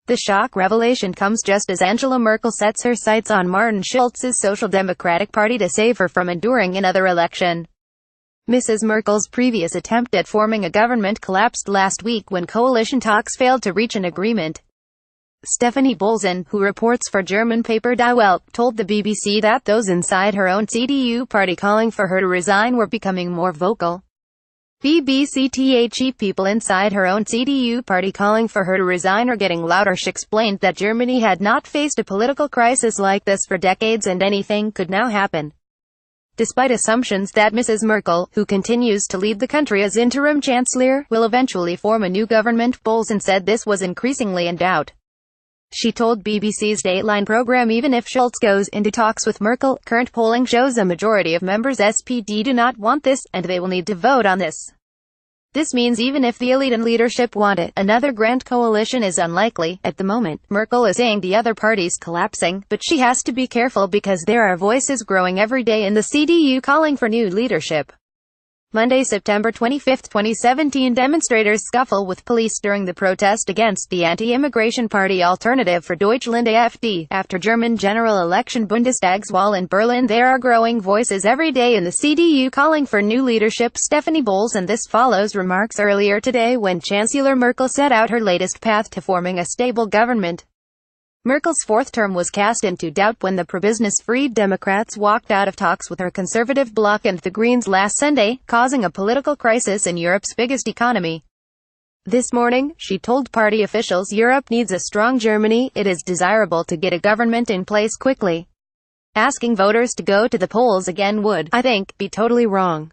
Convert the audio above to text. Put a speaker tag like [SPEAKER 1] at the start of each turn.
[SPEAKER 1] The shock revelation comes just as Angela Merkel sets her sights on Martin Schulz's Social Democratic Party to save her from enduring another election. Mrs. Merkel's previous attempt at forming a government collapsed last week when coalition talks failed to reach an agreement. Stefanie Bolzen, who reports for German paper Die Welt, told the BBC that those inside her own CDU party calling for her to resign were becoming more vocal. BBCThe people inside her own CDU party calling for her to resign are getting louder. She explained that Germany had not faced a political crisis like this for decades and anything could now happen. Despite assumptions that Mrs. Merkel, who continues to lead the country as interim chancellor, will eventually form a new government, Bolzen said this was increasingly in doubt. She told BBC's Dateline program even if Schulz goes into talks with Merkel, current polling shows a majority of members SPD do not want this, and they will need to vote on this. This means even if the elite and leadership want it, another grand coalition is unlikely. At the moment, Merkel is saying the other parties collapsing, but she has to be careful because there are voices growing every day in the CDU calling for new leadership. Monday, September 25, 2017, demonstrators scuffle with police during the protest against the anti-immigration party Alternative for Deutschland AfD. After German general election Bundestagswahl in Berlin, there are growing voices every day in the CDU calling for new leadership. Stefanie Bolzen. This follows remarks earlier today when Chancellor Merkel set out her latest path to forming a stable government. Merkel's fourth term was cast into doubt when the pro-business Free Democrats walked out of talks with her conservative bloc and the Greens last Sunday, causing a political crisis in Europe's biggest economy. This morning, she told party officials Europe needs a strong Germany. It is desirable to get a government in place quickly. Asking voters to go to the polls again would, I think, be totally wrong.